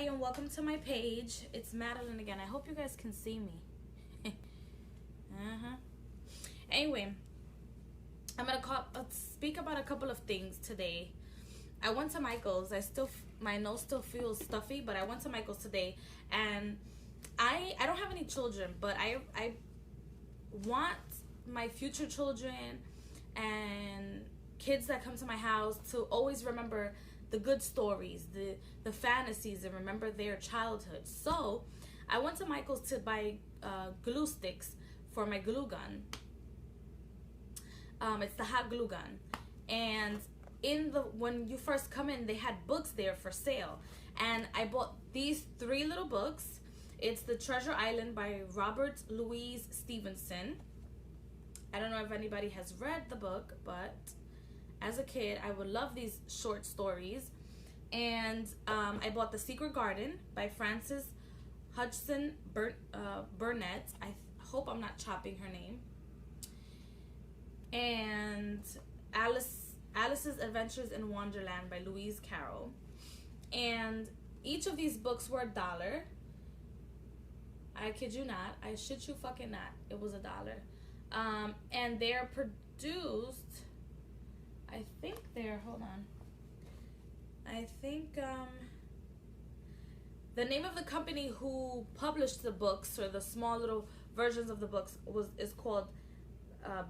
and welcome to my page. It's Madeline again. I hope you guys can see me. Anyway, I'm gonna speak about a couple of things today. I went to Michael's. My nose still feels stuffy, but I went to Michael's today, and I don't have any children, but I want my future children and kids that come to my house to always remember the good stories, the fantasies, and remember their childhood. So I went to Michael's to buy glue sticks for my glue gun. It's the hot glue gun, and when you first come in, they had books there for sale, and I bought these 3 little books. It's The Treasure Island by Robert Louis Stevenson. I don't know if anybody has read the book, but as a kid, I would love these short stories. And I bought The Secret Garden by Frances Hodgson Burnett. I hope I'm not chopping her name. And Alice's Adventures in Wonderland by Louise Carroll. And each of these books were $1. I kid you not. I shit you fucking not. It was $1. And they're produced, I think hold on. I think the name of the company who published the books, or the small little versions of the books, is called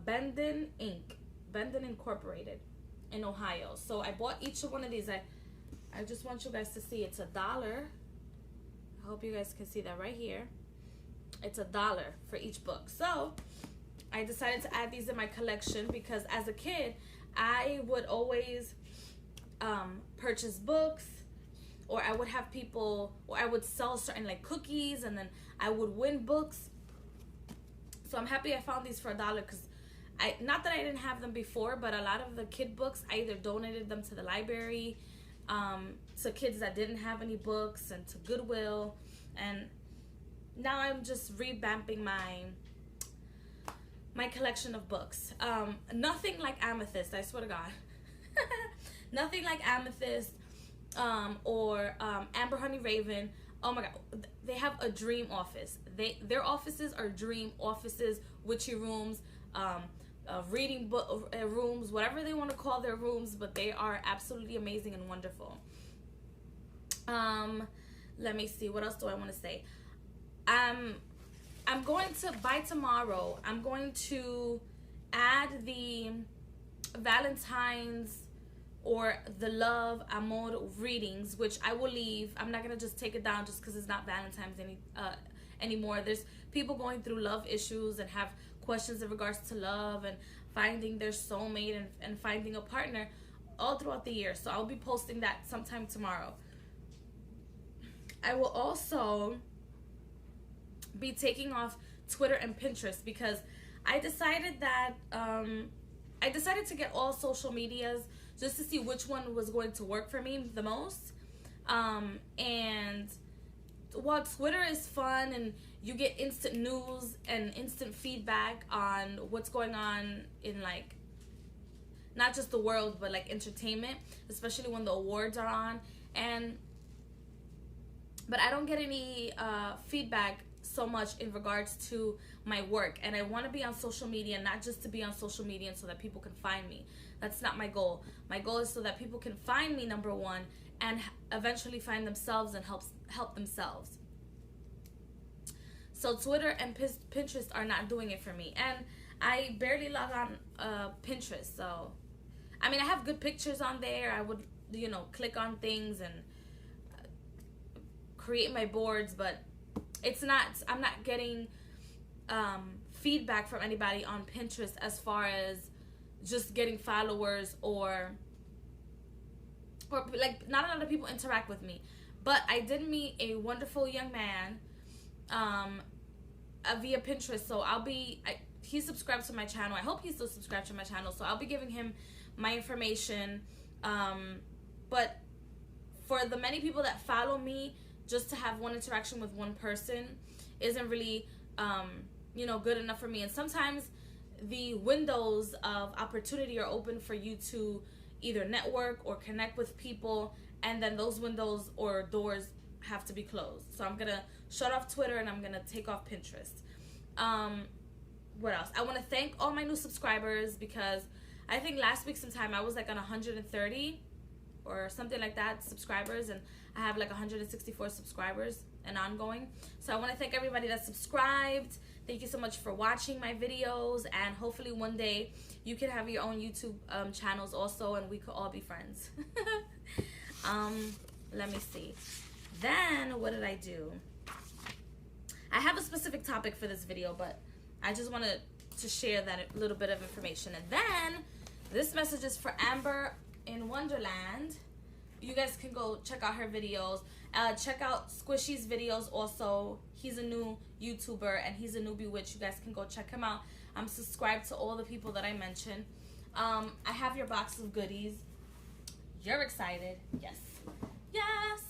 Bendon Inc. Bendon Incorporated in Ohio. So I bought each one of these. I just want you guys to see it's $1. I hope you guys can see that right here. It's $1 for each book. So I decided to add these in my collection because as a kid, I would always purchase books, or I would have people, or I would sell certain like cookies, and then I would win books. So I'm happy I found these for $1, because not that I didn't have them before, but a lot of the kid books, I either donated them to the library, to kids that didn't have any books, and to Goodwill. And now I'm just revamping my collection of books. Nothing like Amethyst, I swear to God. Nothing like Amethyst or Amber Honey Raven. Oh my God, they have a dream office. Their offices are dream offices, witchy rooms, reading book rooms, whatever they want to call their rooms, but they are absolutely amazing and wonderful. Let me see, what else do I want to say? I'm going to, by tomorrow, I'm going to add the Valentine's or the love amor readings, which I will leave. I'm not gonna just take it down just because it's not Valentine's anymore. There's people going through love issues and have questions in regards to love and finding their soulmate and finding a partner all throughout the year. So I'll be posting that sometime tomorrow. I will also be taking off Twitter and Pinterest because I decided that I decided to get all social medias just to see which one was going to work for me the most. And while Twitter is fun and you get instant news and instant feedback on what's going on in, like, not just the world, but like entertainment, especially when the awards are on, but I don't get any feedback so much in regards to my work. And I want to be on social media, not just to be on social media so that people can find me. That's not my goal. My goal is so that people can find me, number one, and eventually find themselves and help themselves. So Twitter and Pinterest are not doing it for me, and I barely log on Pinterest. So I mean, I have good pictures on there. I would, click on things and create my boards, but I'm not getting feedback from anybody on Pinterest as far as just getting followers or like, not a lot of people interact with me. But I did meet a wonderful young man via Pinterest, so he subscribed to my channel. I hope he's still subscribed to my channel, so I'll be giving him my information. But for the many people that follow me, just to have one interaction with one person isn't really good enough for me. And sometimes the windows of opportunity are open for you to either network or connect with people, and then those windows or doors have to be closed. So I'm gonna shut off Twitter and I'm gonna take off Pinterest. What else? I want to thank all my new subscribers, because I think last week sometime I was like on 130 or something like that subscribers, and I have like 164 subscribers and ongoing. So I want to thank everybody that subscribed. Thank you so much for watching my videos, and hopefully one day you can have your own YouTube channels also, and we could all be friends. Let me see. Then what did I do? I have a specific topic for this video, but I just wanted to share that little bit of information. And then this message is for Amber in Wonderland. You guys can go check out her videos. Check out Squishy's videos also. He's a new YouTuber and he's a newbie witch. You guys can go check him out. I'm subscribed to all the people that I mentioned. I have your box of goodies. You're excited? Yes. Yes.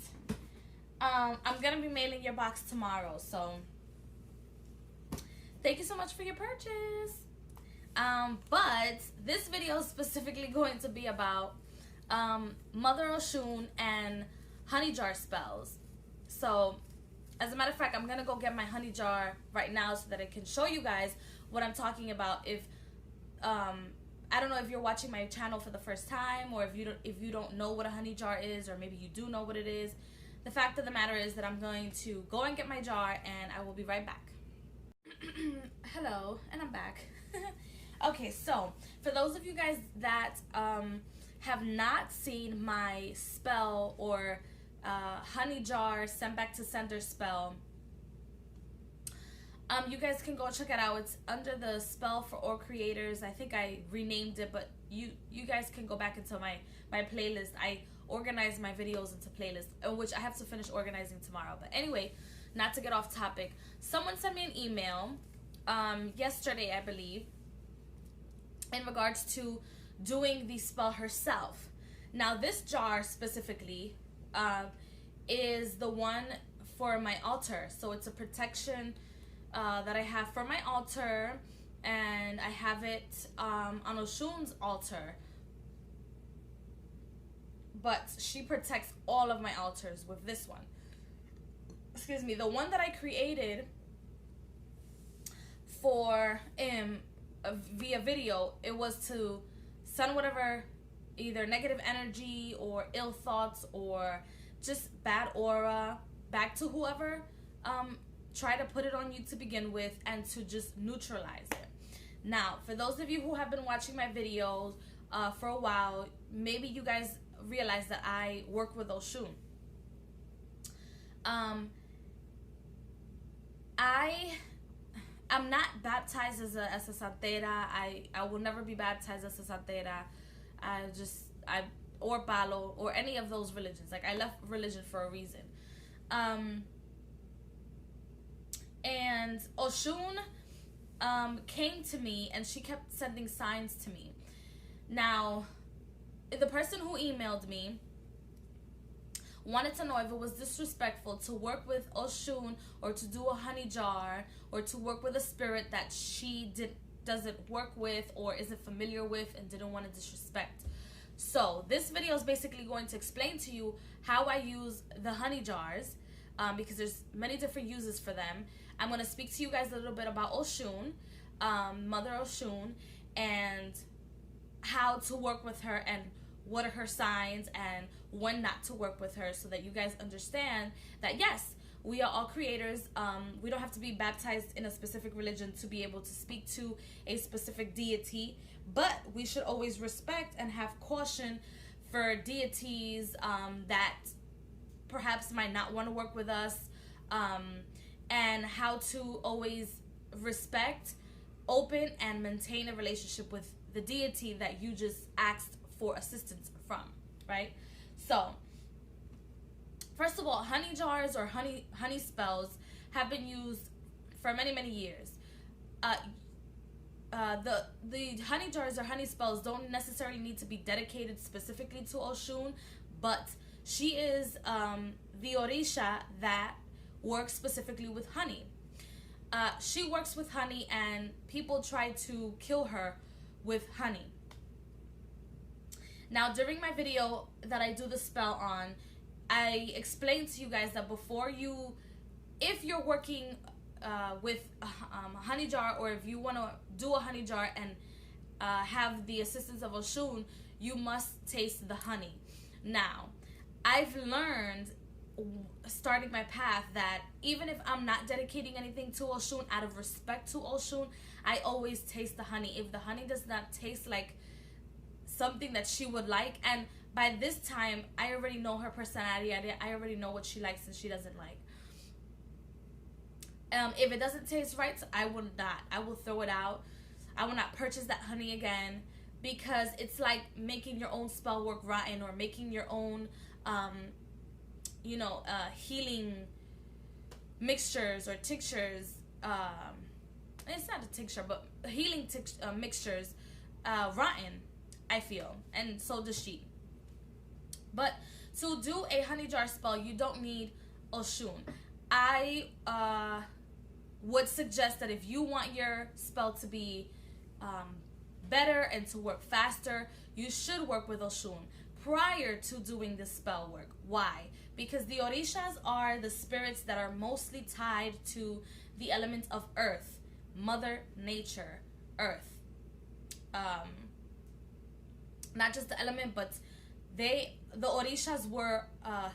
I'm gonna be mailing your box tomorrow, so thank you so much for your purchase. But this video is specifically going to be about Mother Oshun and honey jar spells. So as a matter of fact, I'm gonna go get my honey jar right now so that I can show you guys what I'm talking about. If I don't know if you're watching my channel for the first time, or if you don't know what a honey jar is, or maybe you do know what it is. The fact of the matter is that I'm going to go and get my jar, and I will be right back. Hello, and I'm back. Okay, so for those of you guys that have not seen my spell or honey jar send back to sender spell, you guys can go check it out. It's under the spell for all creators. I think I renamed it, but you guys can go back into my playlist. I organize my videos into playlists, which I have to finish organizing tomorrow. But anyway, not to get off topic, someone sent me an email yesterday, I believe, in regards to doing the spell herself. Now this jar specifically is the one for my altar. So it's a protection that I have for my altar, and I have it on Oshun's altar. But she protects all of my altars with this one. Excuse me, the one that I created for via video, it was to send whatever either negative energy or ill thoughts or just bad aura back to whoever try to put it on you to begin with, and to just neutralize it. Now, for those of you who have been watching my videos for a while, maybe you guys realize that I work with Oshun. I'm not baptized as a santera. I will never be baptized as a santera. Or palo, or any of those religions. Like, I left religion for a reason. And Oshun came to me, and she kept sending signs to me. Now, the person who emailed me wanted to know if it was disrespectful to work with Oshun, or to do a honey jar, or to work with a spirit that she doesn't work with or isn't familiar with and didn't want to disrespect. So this video is basically going to explain to you how I use the honey jars, because there's many different uses for them. I'm going to speak to you guys a little bit about Oshun, Mother Oshun, and how to work with her, and what are her signs, and when not to work with her, so that you guys understand that yes, we are all creators. We don't have to be baptized in a specific religion to be able to speak to a specific deity, but we should always respect and have caution for deities that perhaps might not want to work with us, and how to always respect, open, and maintain a relationship with the deity that you just asked for assistance from, right? So first of all, honey jars or honey spells have been used for many years. The honey jars or honey spells don't necessarily need to be dedicated specifically to Oshun, but she is the Orisha that works specifically with honey. She works with honey, and people try to kill her with honey. Now, during my video that I do the spell on, I explained to you guys that before you, if you're working with a honey jar, or if you want to do a honey jar and have the assistance of Oshun, you must taste the honey. Now, I've learned, starting my path, that even if I'm not dedicating anything to Oshun, out of respect to Oshun, I always taste the honey. If the honey does not taste like something that she would like, and by this time I already know her personality, I already know what she likes and she doesn't like. If it doesn't taste right, I will throw it out. I will not purchase that honey again, because it's like making your own spell work rotten, or making your own healing mixtures or tinctures. It's not a tincture, but healing mixtures rotten, I feel, and so does she. But to do a honey jar spell, you don't need Oshun. I would suggest that if you want your spell to be better and to work faster, you should work with Oshun prior to doing the spell work. Why? Because the Orishas are the spirits that are mostly tied to the element of earth, Mother Nature, earth. Not just the element, but the Orishas were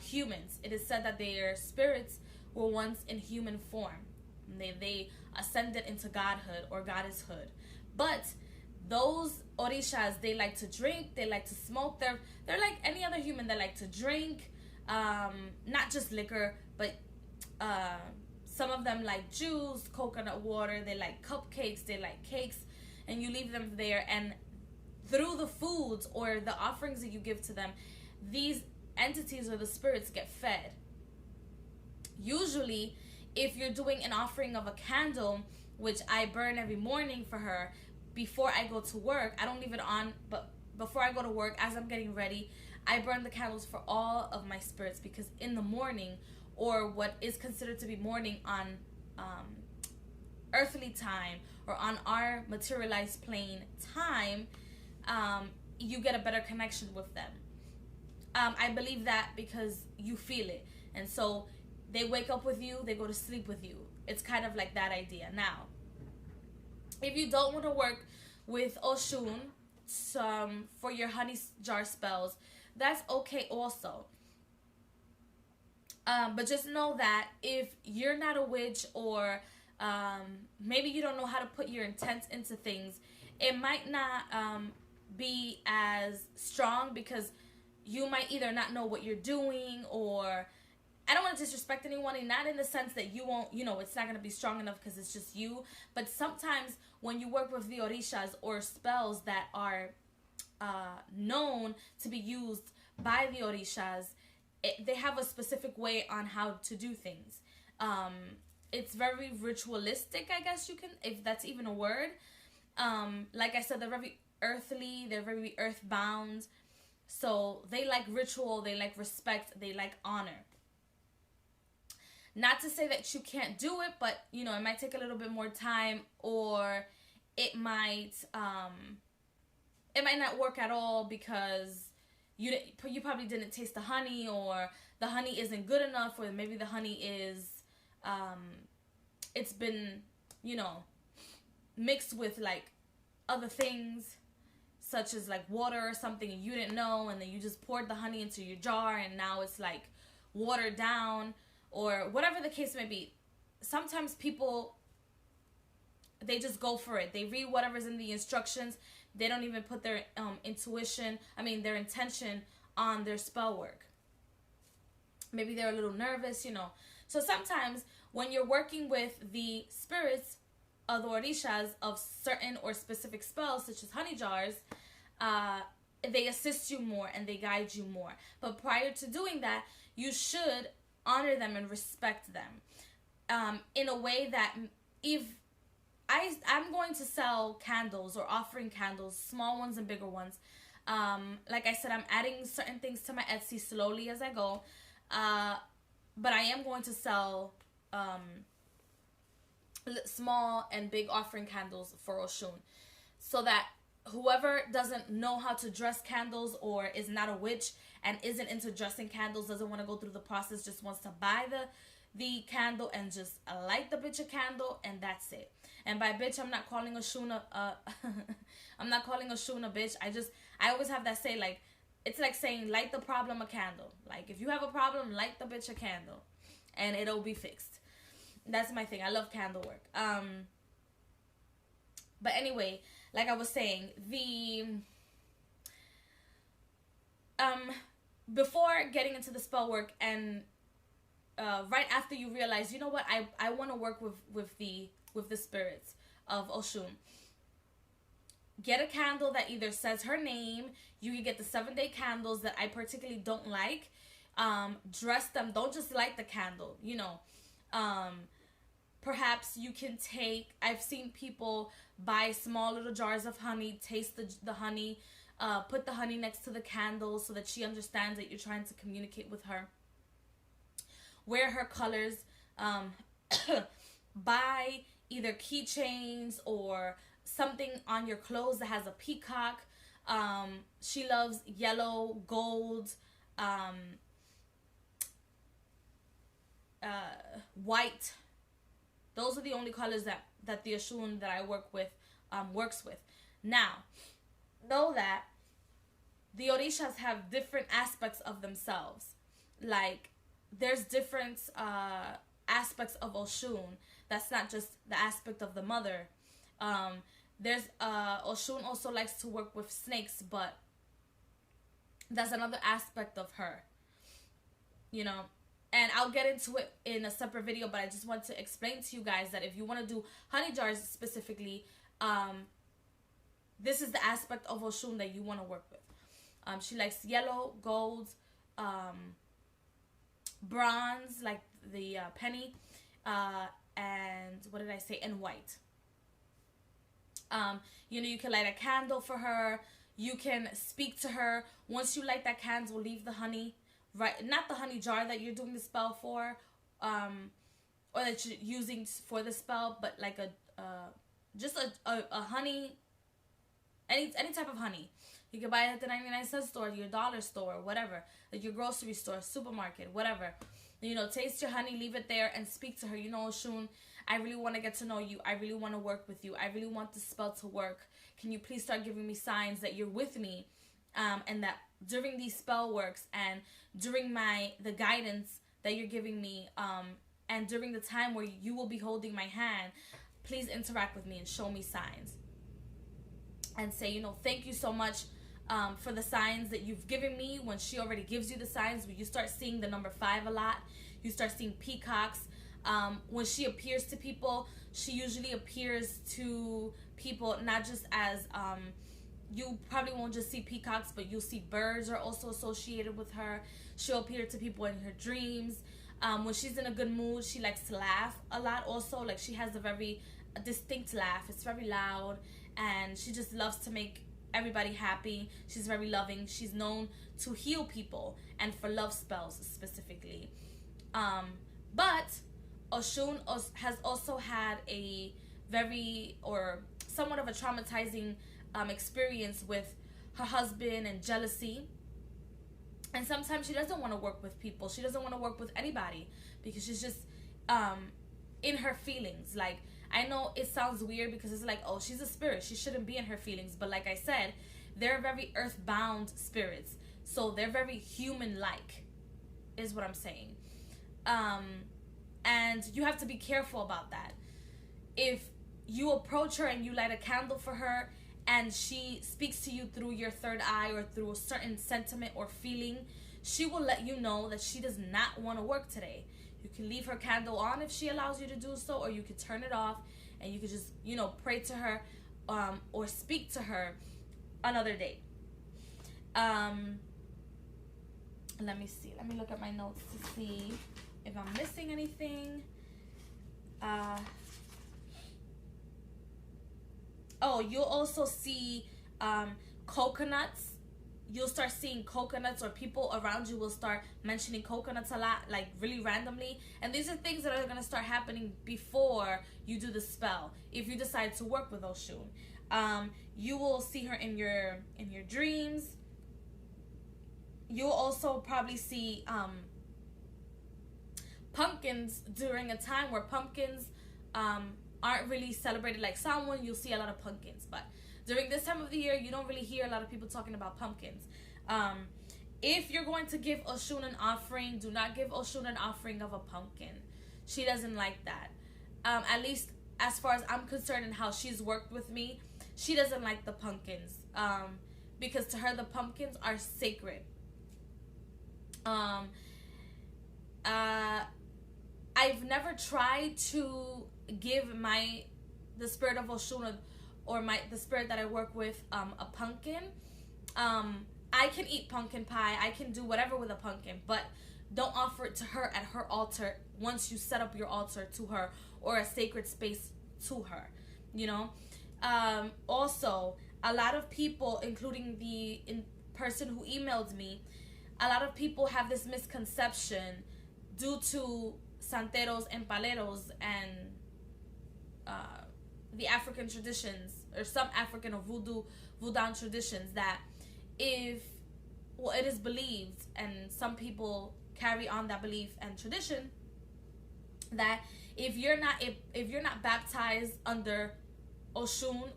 humans. It is said that their spirits were once in human form. They ascended into godhood or goddesshood. But those Orishas, they like to drink, they like to smoke. They're like any other human that like to drink, not just liquor, but some of them like juice, coconut water, they like cupcakes, they like cakes, and you leave them there, and through the foods or the offerings that you give to them, these entities or the spirits get fed. Usually, if you're doing an offering of a candle, which I burn every morning for her, before I go to work, I don't leave it on, but before I go to work, as I'm getting ready, I burn the candles for all of my spirits, because in the morning, or what is considered to be morning on earthly time, or on our materialized plane time, you get a better connection with them. I believe that because you feel it, and so they wake up with you, they go to sleep with you. It's kind of like that idea. Now, if you don't want to work with Oshun for your honey jar spells, that's okay also. But just know that if you're not a witch, or maybe you don't know how to put your intent into things, it might not be as strong, because you might either not know what you're doing, or I don't want to disrespect anyone, and not in the sense that you won't, it's not going to be strong enough because it's just you. But sometimes when you work with the Orishas or spells that are known to be used by the Orishas, they have a specific way on how to do things. It's very ritualistic, I guess you can, if that's even a word. Like I said, they're very earthly, they're very earthbound. So they like ritual, they like respect, they like honor. Not to say that you can't do it, but it might take a little bit more time, or it might not work at all because you probably didn't taste the honey, or the honey isn't good enough, or maybe the honey is it's been mixed with like other things, such as like water or something, and you didn't know, and then you just poured the honey into your jar, and now it's like watered down, or whatever the case may be. Sometimes people, they just go for it. They read whatever's in the instructions. They don't even put their their intention on their spell work. Maybe they're a little nervous, So sometimes when you're working with the spirits of the Orishas of certain or specific spells, such as honey jars, they assist you more and they guide you more. But prior to doing that, you should honor them and respect them in a way that if I'm going to sell candles or offering candles, small ones and bigger ones. Like I said, I'm adding certain things to my Etsy slowly as I go. But I am going to sell small and big offering candles for Oshun, so that whoever doesn't know how to dress candles or is not a witch and isn't into dressing candles, doesn't want to go through the process, just wants to buy the candle and just light the bitch a candle, and that's it. And by bitch, I'm not calling Oshun I'm not calling Oshun a bitch. I always have that say, like, it's like saying light the problem a candle. Like, if you have a problem, light the bitch a candle and it'll be fixed. That's my thing. I love candle work. But anyway, like I was saying, before getting into the spell work and right after you realize, you know what, I want to work with the spirits of Oshun. Get a candle that either says her name. You can get the 7-day candles that I particularly don't like. Dress them. Don't just light the candle, you know. Perhaps you can take, I've seen people buy small little jars of honey, taste the honey, put the honey next to the candle so that she understands that you're trying to communicate with her. Wear her colors. Buy either keychains or something on your clothes that has a peacock. She loves yellow, gold, white. Those are the only colors that the Oshun that I work with works with. Now, know that the Orishas have different aspects of themselves. Like, there's different aspects of Oshun. That's not just the aspect of the mother. There's Oshun also likes to work with snakes, but that's another aspect of her. You know, and I'll get into it in a separate video, but I just want to explain to you guys that if you want to do honey jars specifically, this is the aspect of Oshun that you want to work with. She likes yellow, gold, bronze, like the penny, and what did I say? And white. You know, you can light a candle for her. You can speak to her. Once you light that candle, leave the honey, right? Not the honey jar that you're doing the spell for, or that you're using for the spell, but like just a honey, any type of honey. You can buy it at the 99-cent store, your dollar store, whatever, like your grocery store, supermarket, whatever. You know, taste your honey, leave it there, and speak to her. You know, Oshun, I really want to get to know you. I really want to work with you. I really want this spell to work. Can you please start giving me signs that you're with me, and that during these spell works and during the guidance that you're giving me, and during the time where you will be holding my hand, please interact with me and show me signs. And say, you know, thank you so much for the signs that you've given me. When she already gives you the signs, when you start seeing the number 5 a lot, you start seeing peacocks. When she appears to people, she usually appears to people not just as, you probably won't just see peacocks, but you'll see birds are also associated with her. She'll appear to people in her dreams. When she's in a good mood, she likes to laugh a lot also. Like, she has a very distinct laugh. It's very loud, and she just loves to make everybody happy. She's very loving. She's known to heal people and for love spells specifically. But Oshun has also had a very, or somewhat of a traumatizing experience with her husband and jealousy. And sometimes she doesn't want to work with people. She doesn't want to work with anybody because she's just in her feelings. Like, I know it sounds weird because it's like, oh, she's a spirit. She shouldn't be in her feelings. But like I said, they're very earthbound spirits. So they're very human-like, is what I'm saying. And you have to be careful about that. If you approach her and you light a candle for her and she speaks to you through your third eye or through a certain sentiment or feeling, she will let you know that she does not want to work today. You can leave her candle on if she allows you to do so, or you could turn it off and you could just, you know, pray to her or speak to her another day. Let me see. Let me look at my notes to see if I'm missing anything. Oh, you'll also see coconuts. You'll start seeing coconuts, or people around you will start mentioning coconuts a lot, like really randomly. And these are things that are going to start happening before you do the spell, if you decide to work with Oshun. You will see her in your dreams. You'll also probably see pumpkins during a time where pumpkins aren't really celebrated like Samhain. You'll see a lot of pumpkins, but during this time of the year, you don't really hear a lot of people talking about pumpkins. If you're going to give Oshun an offering, do not give Oshun an offering of a pumpkin. She doesn't like that. At least as far as I'm concerned and how she's worked with me, she doesn't like the pumpkins. Because to her, the pumpkins are sacred. I've never tried to give the spirit of Oshun or the spirit that I work with a pumpkin. I can eat pumpkin pie. I can do whatever with a pumpkin, but don't offer it to her at her altar once you set up your altar to her or a sacred space to her, you know. Also, a lot of people, including the person who emailed me, a lot of people have this misconception due to santeros and paleros and the African traditions, or some African or voodoo traditions, that it is believed, and some people carry on that belief and tradition, that if you're not baptized under Oshun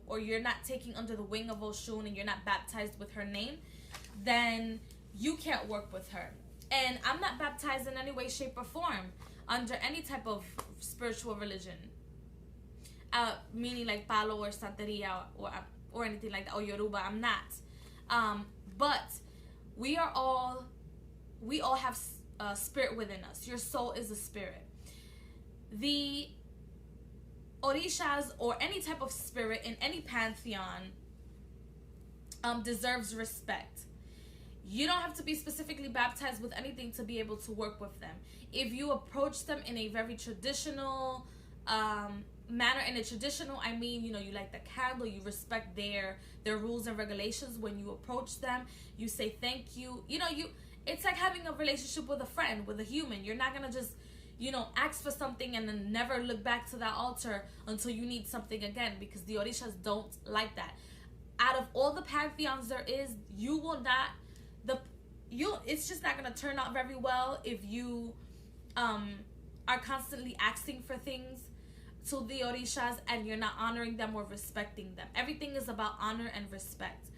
or you're not taking under the wing of Oshun and you're not baptized with her name, then you can't work with her. And I'm not baptized in any way, shape, or form under any type of spiritual religion, meaning like Palo or Santeria or anything like that, or Yoruba. I'm not. But we all have a spirit within us. Your soul is a spirit. The Orishas or any type of spirit in any pantheon deserves respect. You don't have to be specifically baptized with anything to be able to work with them. If you approach them in a very traditional manner, in a traditional, I mean, you light the candle, you respect their rules and regulations. When you approach them, you say thank you. It's like having a relationship with a friend, with a human. You're not gonna just ask for something and then never look back to that altar until you need something again, because the Orishas don't like that. Out of all the pantheons there is, it's just not gonna turn out very well if you are constantly asking for things to the Orishas and you're not honoring them or respecting them. Everything is about honor and respect.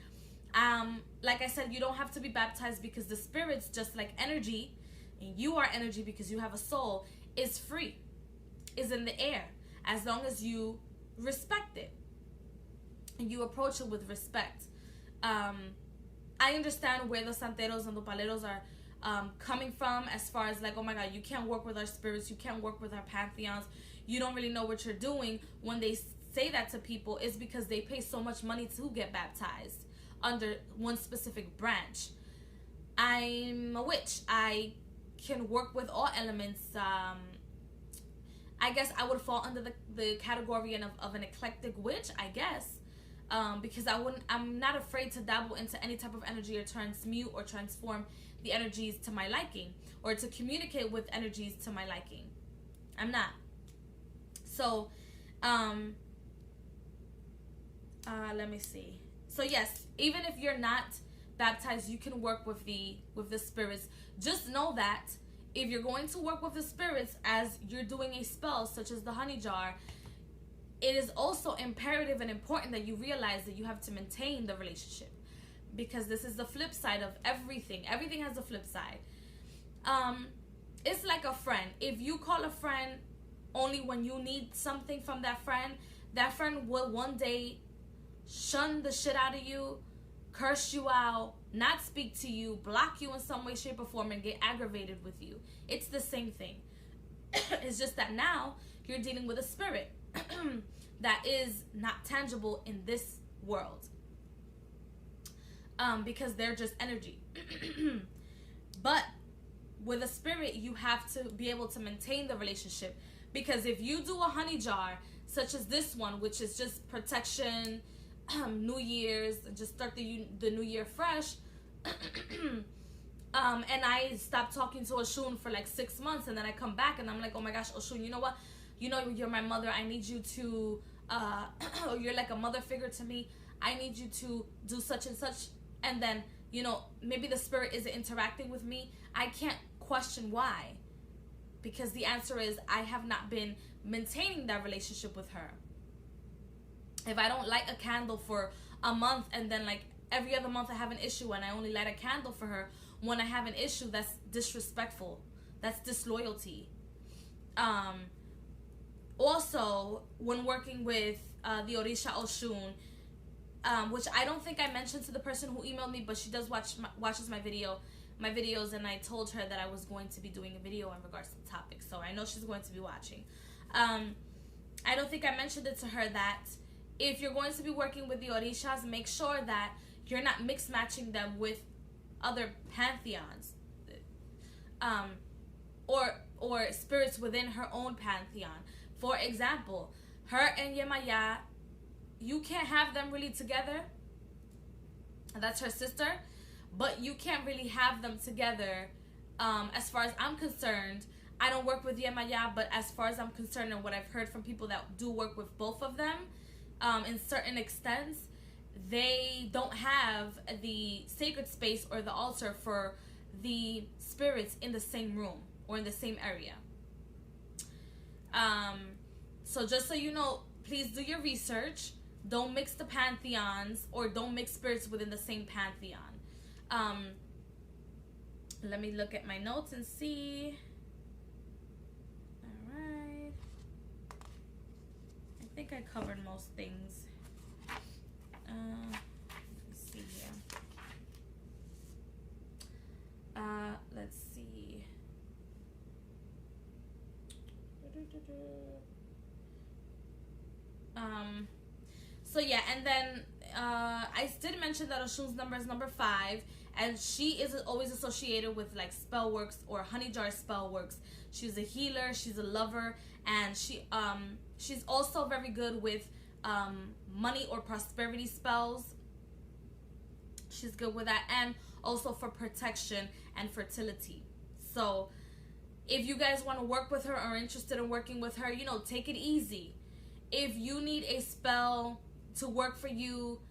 Like I said, you don't have to be baptized, because the spirits, just like energy, and you are energy because you have a soul, is free, is in the air, as long as you respect it and you approach it with respect. I understand where the santeros and the paleros are coming from, as far as like, oh my God, you can't work with our spirits, you can't work with our pantheons, you don't really know what you're doing. When they say that to people, is because they pay so much money to get baptized under one specific branch. I'm a witch. I can work with all elements. I guess I would fall under the category of an eclectic witch, I guess. Because I'm not afraid to dabble into any type of energy or transmute or transform the energies to my liking, or to communicate with energies to my liking. I'm not. So, let me see. So yes, even if you're not baptized, you can work with the spirits. Just know that if you're going to work with the spirits as you're doing a spell, such as the honey jar, it is also imperative and important that you realize that you have to maintain the relationship, because this is the flip side of everything. Everything has a flip side. It's like a friend. If you call a friend only when you need something from that friend will one day shun the shit out of you, curse you out, not speak to you, block you in some way, shape, or form, and get aggravated with you. It's the same thing. It's just that now you're dealing with a spirit that is not tangible in this world, because they're just energy. But with a spirit, you have to be able to maintain the relationship, because if you do a honey jar such as this one, which is just protection, New Year's, just start the new year fresh, and I stopped talking to Oshun for like 6 months, and then I come back and I'm like, oh my gosh, Oshun, you know what, you're my mother, I need you to or you're like a mother figure to me. I need you to do such and such. And then, you know, maybe the spirit isn't interacting with me. I can't question why. Because the answer is I have not been maintaining that relationship with her. If I don't light a candle for a month and then like every other month I have an issue and I only light a candle for her when I have an issue, that's disrespectful. That's disloyalty. Also, when working with the Orisha Oshun, which I don't think I mentioned to the person who emailed me, but she does watches my videos, and I told her that I was going to be doing a video in regards to the topic, so I know she's going to be watching. I don't think I mentioned it to her that if you're going to be working with the Orishas, make sure that you're not mix matching them with other pantheons, or spirits within her own pantheon. For example, her and Yemaya, you can't have them really together. That's her sister, but you can't really have them together. As far as I'm concerned, I don't work with Yemaya, but as far as I'm concerned and what I've heard from people that do work with both of them, in certain extents, they don't have the sacred space or the altar for the spirits in the same room or in the same area. So just so you know, please do your research. Don't mix the pantheons, or don't mix spirits within the same pantheon. Let me look at my notes and see. Alright. I think I covered most things. Let's see here. Let's see. So yeah, and then I did mention that Oshun's number is number 5, and she is always associated with like spell works or honey jar spell works. She's a healer, she's a lover, and she's also very good with money or prosperity spells. She's good with that, and also for protection and fertility. So if you guys want to work with her or are interested in working with her, you know, take it easy. If you need a spell to work for you,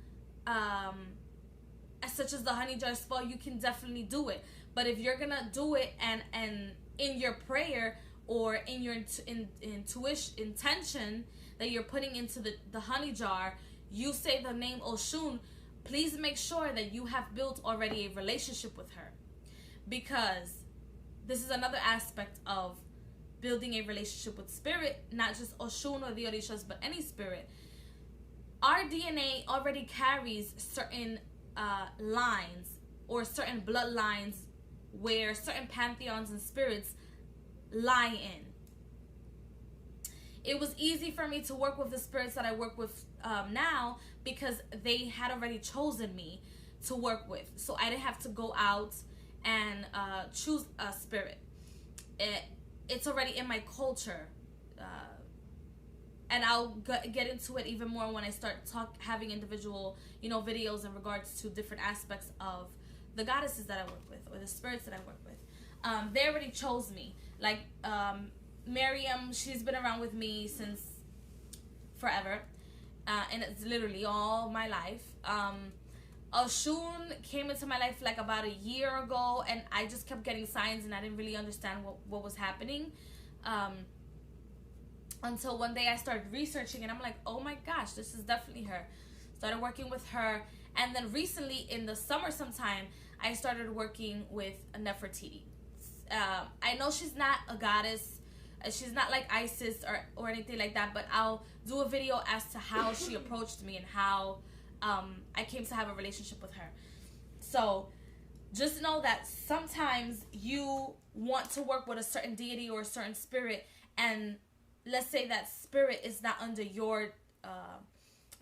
such as the honey jar spell, you can definitely do it. But if you're gonna do it and in your prayer or in your intention that you're putting into the honey jar, you say the name Oshun, please make sure that you have built already a relationship with her, because this is another aspect of building a relationship with spirit, not just Oshun or the Orishas, but any spirit. Our DNA already carries certain lines or certain bloodlines where certain pantheons and spirits lie in. It was easy for me to work with the spirits that I work with now, because they had already chosen me to work with. So I didn't have to go out and choose a spirit. It's already in my culture. And I'll get into it even more when I start having individual, videos in regards to different aspects of the goddesses that I work with or the spirits that I work with. They already chose me. Like Miriam, she's been around with me since forever, and it's literally all my life. Oshun came into my life like about a year ago, and I just kept getting signs, and I didn't really understand what was happening. Until one day I started researching, and I'm like, oh my gosh, this is definitely her. Started working with her, and then recently in the summer sometime, I started working with Nefertiti. I know she's not a goddess, she's not like Isis or anything like that, but I'll do a video as to how she approached me and how I came to have a relationship with her. So just know that sometimes you want to work with a certain deity or a certain spirit, and let's say that spirit is not under your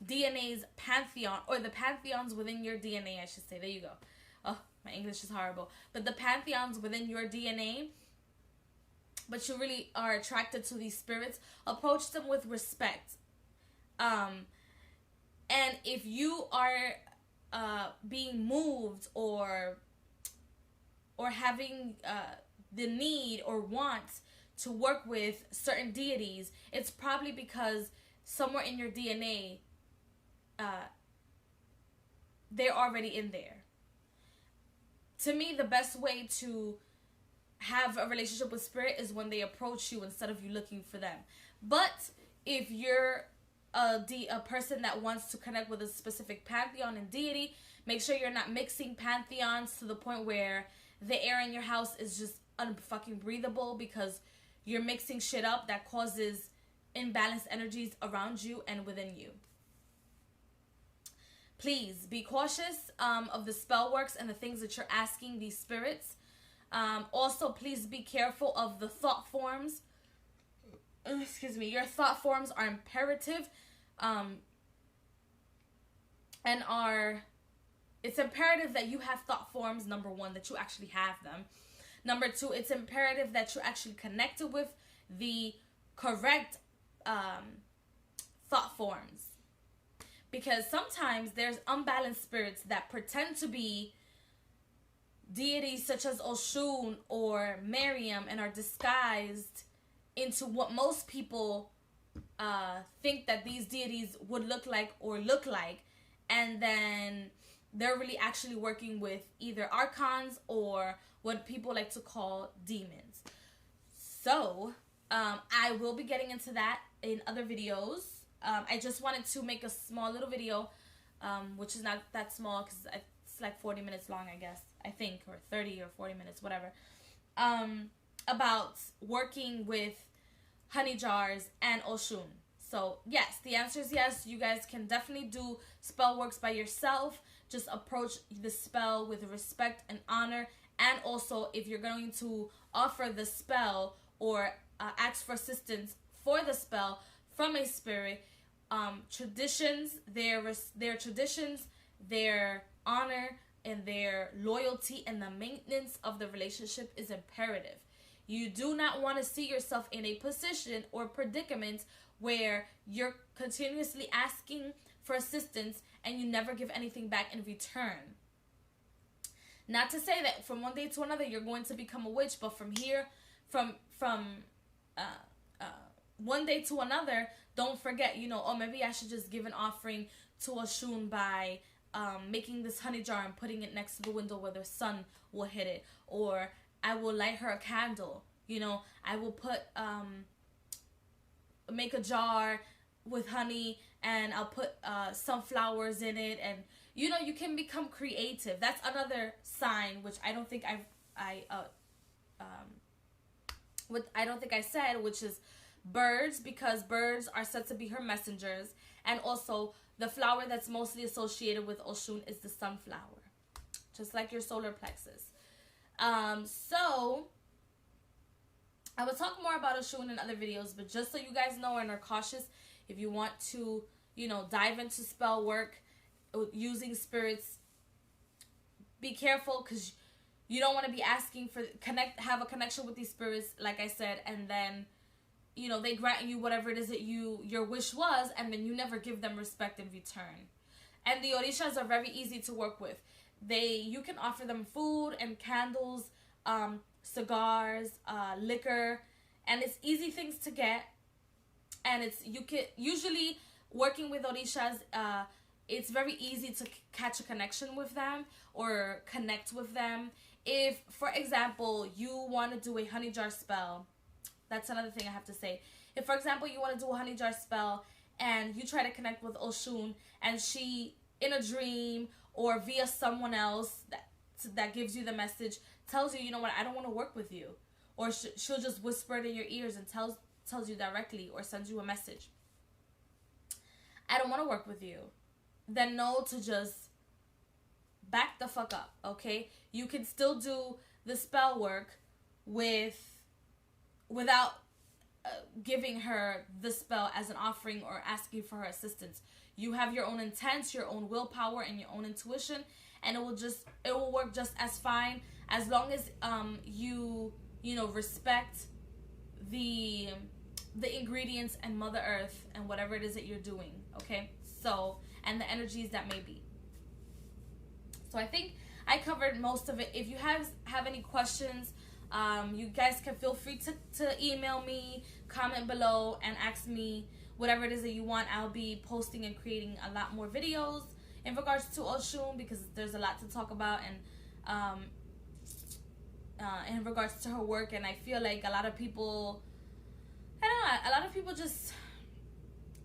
DNA's pantheon, or the pantheons within your DNA, I should say. There you go. Oh, my English is horrible. But the pantheons within your DNA, but you really are attracted to these spirits, approach them with respect. And if you are being moved or having the need or want to work with certain deities, it's probably because somewhere in your DNA, they're already in there. To me, the best way to have a relationship with spirit is when they approach you instead of you looking for them. But if you're a person that wants to connect with a specific pantheon and deity, make sure you're not mixing pantheons to the point where the air in your house is just unfucking breathable, because you're mixing shit up that causes imbalanced energies around you and within you. Please be cautious of the spell works and the things that you're asking these spirits. Also, please be careful of the thought forms. Excuse me. Your thought forms are imperative, and it's imperative that you have thought forms. Number one, that you actually have them. Number two, it's imperative that you're actually connected with the correct thought forms. Because sometimes there's unbalanced spirits that pretend to be deities such as Oshun or Miriam and are disguised into what most people think that these deities would look like. And then they're really actually working with either archons or what people like to call demons. So, I will be getting into that in other videos. I just wanted to make a small little video, which is not that small because it's like 40 minutes long, I guess. I think, or 30 or 40 minutes, whatever. About working with honey jars and Oshun. So, yes, the answer is yes. You guys can definitely do spell works by yourself. Just approach the spell with respect and honor. And also, if you're going to offer the spell or ask for assistance for the spell from a spirit, traditions, their traditions, their honor, and their loyalty and the maintenance of the relationship is imperative. You do not want to see yourself in a position or predicament where you're continuously asking for assistance and you never give anything back in return. Not to say that from one day to another you're going to become a witch, but from one day to another, don't forget, oh, maybe I should just give an offering to Oshun by making this honey jar and putting it next to the window where the sun will hit it. Or I will light her a candle. I will make a jar with honey and I'll put some flowers in it. And, you can become creative. That's another sign, which I don't think I don't think I said, which is birds, because birds are said to be her messengers. And also, the flower that's mostly associated with Oshun is the sunflower, just like your solar plexus. So, I will talk more about Oshun in other videos, but just so you guys know and are cautious, if you want to, dive into spell work using spirits, be careful, because you don't want to be asking for have a connection with these spirits, like I said, and then they grant you whatever it is that your wish was, and then you never give them respect in return. And the Orishas are very easy to work with. You can offer them food and candles, cigars, liquor, and it's easy things to get. And you can usually working with Orishas, it's very easy to catch a connection with them or connect with them. If, for example, you want to do a honey jar spell, that's another thing I have to say. If, for example, you want to do a honey jar spell and you try to connect with Oshun, and she, in a dream or via someone else that gives you the message, tells you, what, I don't want to work with you. Or she'll just whisper it in your ears and tells you directly or sends you a message, I don't want to work with you. Then know to just back the fuck up, okay? You can still do the spell work without giving her the spell as an offering or asking for her assistance. You have your own intent, your own willpower, and your own intuition, and it will work just as fine as long as you respect the ingredients and Mother Earth and whatever it is that you're doing, okay? So, and the energies that may be. So I think I covered most of it. If you have any questions, you guys can feel free to email me, comment below, and ask me whatever it is that you want. I'll be posting and creating a lot more videos in regards to Oshun, because there's a lot to talk about, and in regards to her work. And I feel like a lot of people, I don't know, a lot of people just,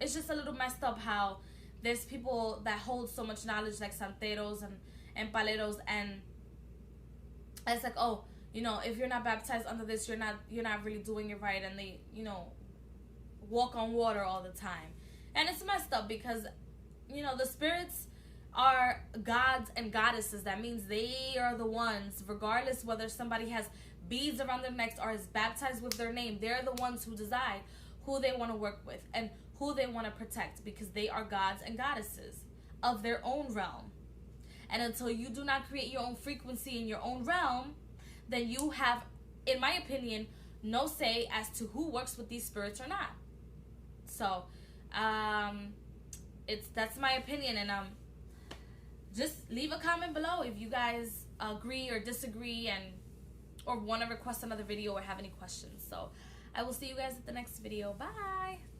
it's just a little messed up how there's people that hold so much knowledge, like santeros and paleros, and it's like, oh, you know, if you're not baptized under this, you're not really doing it right, and they, you know, walk on water all the time. And it's messed up because, you know, the spirits are gods and goddesses. That means they are the ones, regardless whether somebody has beads around their necks or is baptized with their name, they're the ones who decide who they want to work with and who they want to protect, because they are gods and goddesses of their own realm. And until you do not create your own frequency in your own realm, then you have, in my opinion, no say as to who works with these spirits or not. So that's my opinion. And just leave a comment below if you guys agree or disagree, and or want to request another video or have any questions. So I will see you guys at the next video. Bye.